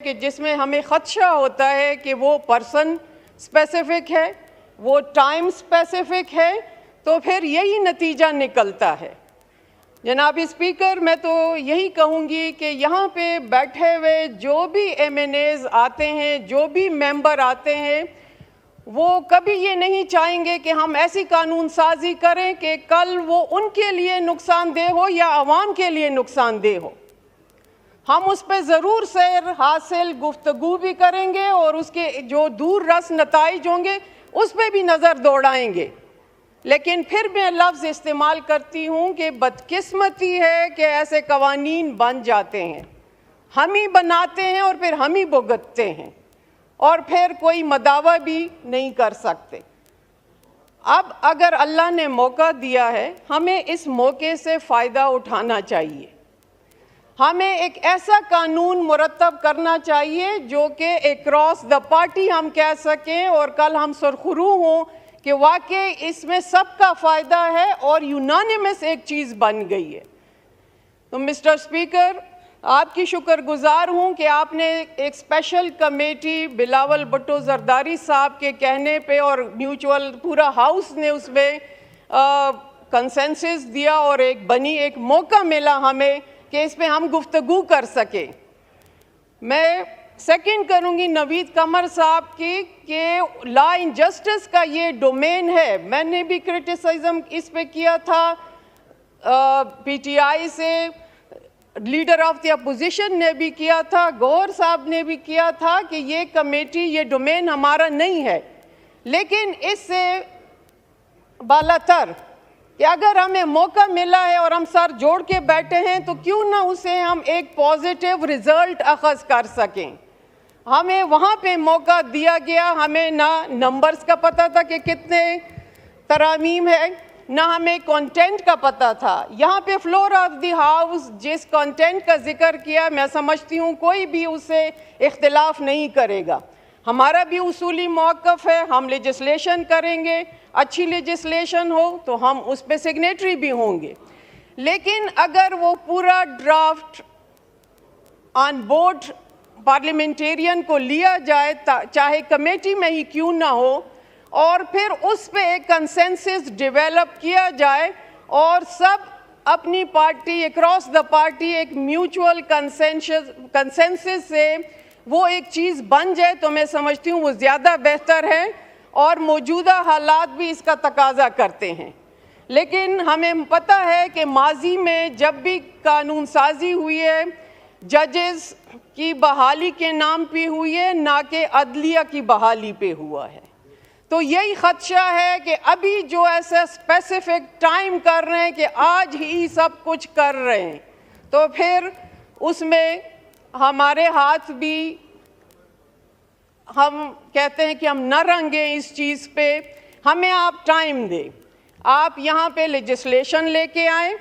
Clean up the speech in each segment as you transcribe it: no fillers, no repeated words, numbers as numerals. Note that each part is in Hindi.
कि जिसमें हमें ख़दशा होता है कि वो पर्सन स्पेसिफिक है, वो टाइम स्पेसिफिक है, तो फिर यही नतीजा निकलता है। जनाब स्पीकर, मैं तो यही कहूँगी कि यहाँ पे बैठे हुए जो भी MNAs आते हैं, जो भी मेंबर आते हैं, वो कभी ये नहीं चाहेंगे कि हम ऐसी कानून साजी करें कि कल वो उनके लिए नुकसानदेह हो या आवाम के लिए नुकसानदेह हो। हम उस पर ज़रूर सैर हासिल गुफ्तगू भी करेंगे और उसके जो दूर रस नताइज होंगे उस पर भी नज़र दौड़ाएंगे। लेकिन फिर मैं लफ्ज़ इस्तेमाल करती हूँ कि बदकिस्मती है कि ऐसे कवानीन बन जाते हैं, हम ही बनाते हैं और फिर हम ही भुगतते हैं और फिर कोई मदावा भी नहीं कर सकते। अब अगर अल्लाह ने मौका दिया है, हमें इस मौके से फ़ायदा उठाना चाहिए। हमें एक ऐसा कानून मुरतब करना चाहिए जो कि अक्रॉस द पार्टी हम कह सकें और कल हम सुरखरू हों कि वाकई इसमें सबका फ़ायदा है और यूनानिमस एक चीज़ बन गई है। तो मिस्टर स्पीकर, आपकी शुक्रगुजार हूँ कि आपने एक स्पेशल कमेटी बिलावल भुट्टो जरदारी साहब के कहने पे और म्यूचुअल पूरा हाउस ने उसमें कंसेंसस दिया और एक मौका मिला हमें कि इस पे हम गुफ्तगू कर सके। मैं सेकंड करूंगी नवीद कमर साहब की कि लॉ एंड जस्टिस का ये डोमेन है। मैंने भी क्रिटिसिज्म इस पे किया था, PTI से लीडर ऑफ द अपोजिशन ने भी किया था, गौहर साहब ने भी किया था कि ये कमेटी, ये डोमेन हमारा नहीं है। लेकिन इससे बालातर कि अगर हमें मौका मिला है और हम सर जोड़ के बैठे हैं तो क्यों ना उसे हम एक पॉजिटिव रिजल्ट अखज़ कर सकें। हमें वहाँ पे मौका दिया गया, हमें ना नंबर्स का पता था कि कितने तरामीम है, ना हमें कंटेंट का पता था। यहाँ पे फ्लोर ऑफ द हाउस जिस कंटेंट का जिक्र किया, मैं समझती हूँ कोई भी उससे इख्तिलाफ नहीं करेगा। हमारा भी उसूली मौक़िफ़ है, हम लेजिस्लेशन करेंगे, अच्छी लेजिस्लेशन हो तो हम उस पर सिग्नेटरी भी होंगे। लेकिन अगर वो पूरा ड्राफ्ट ऑन बोर्ड पार्लियामेंटेरियन को लिया जाए, चाहे कमेटी में ही क्यों ना हो, और फिर उस पे एक कंसेंसस डेवलप किया जाए और सब अपनी पार्टी अक्रॉस द पार्टी एक म्यूचुअल कंसेंसस से वो एक चीज़ बन जाए, तो मैं समझती हूँ वो ज़्यादा बेहतर है और मौजूदा हालात भी इसका तकाजा करते हैं। लेकिन हमें पता है कि माजी में जब भी कानून साजी हुई है, जजेस की बहाली के नाम पे हुई है, ना कि अदलिया की बहाली पे हुआ है। तो यही ख़दशा है कि अभी जो ऐसा स्पेसिफिक टाइम कर रहे हैं कि आज ही सब कुछ कर रहे हैं, तो फिर उसमें हमारे हाथ भी, हम कहते हैं कि हम न रंगे इस चीज़ पे। हमें आप टाइम दें, आप यहाँ पे लेजिस्लेशन लेके आए,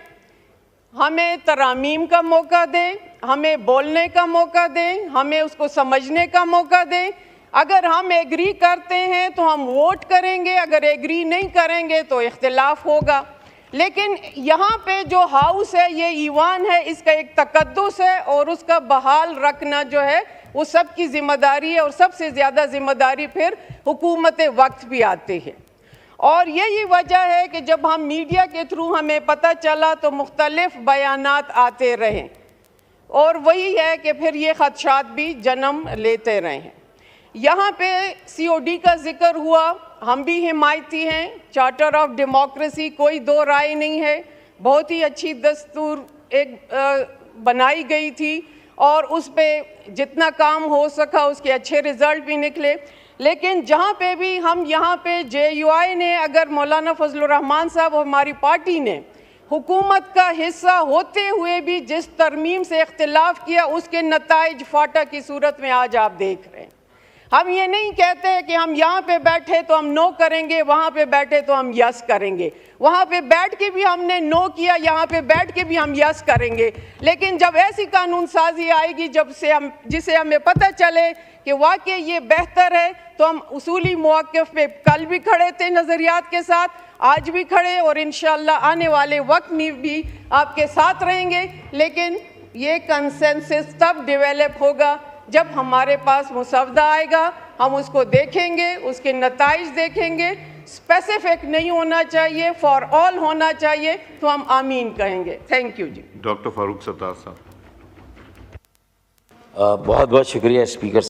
हमें तरामीम का मौका दें, हमें बोलने का मौका दें, हमें उसको समझने का मौका दें। अगर हम एग्री करते हैं तो हम वोट करेंगे, अगर एग्री नहीं करेंगे तो इख्तिलाफ होगा। लेकिन यहाँ पे जो हाउस है, ये ईवान है, इसका एक तकद्दुस है और उसका बहाल रखना जो है वो सबकी ज़िम्मेदारी है और सबसे ज़्यादा ज़िम्मेदारी फिर हुकूमत वक्त भी आती है। और यही वजह है कि जब हम मीडिया के थ्रू हमें पता चला तो मुख्तलिफ बयानात आते रहे और वही है कि फिर ये ख़दशात भी जन्म लेते रहे हैं। यहाँ पे COD का जिक्र हुआ, हम भी हिमायती हैं, चार्टर ऑफ डेमोक्रेसी, कोई दो राय नहीं है। बहुत ही अच्छी दस्तूर बनाई गई थी और उस पे जितना काम हो सका उसके अच्छे रिज़ल्ट भी निकले। लेकिन जहाँ पे भी हम यहाँ पे JUI ने, अगर मौलाना फजलुर रहमान साहब और हमारी पार्टी ने हुकूमत का हिस्सा होते हुए भी जिस तरमीम से इख्तिलाफ किया, उसके नताइज फाटा की सूरत में आज आप देख रहे हैं। हम ये नहीं कहते कि हम यहाँ पे बैठे तो हम नो करेंगे, वहाँ पे बैठे तो हम यस करेंगे। वहाँ पे बैठ के भी हमने नो किया, यहाँ पे बैठ के भी हम यस करेंगे। लेकिन जब ऐसी कानून साजी आएगी जिसे हमें पता चले कि वाकई ये बेहतर है, तो हम उसूली मौक़िफ़ पे कल भी खड़े थे नज़रियात के साथ, आज भी खड़े और इंशाअल्लाह आने वाले वक्त में भी आपके साथ रहेंगे। लेकिन ये कंसेंसस तब डेवलप होगा जब हमारे पास मुसवदा आएगा हम उसको देखेंगे, उसके नताइज देखेंगे, स्पेसिफिक नहीं होना चाहिए, फॉर ऑल होना चाहिए, तो हम आमीन कहेंगे। थैंक यू जी। डॉक्टर फारूक सत्तार साहब। बहुत बहुत शुक्रिया स्पीकर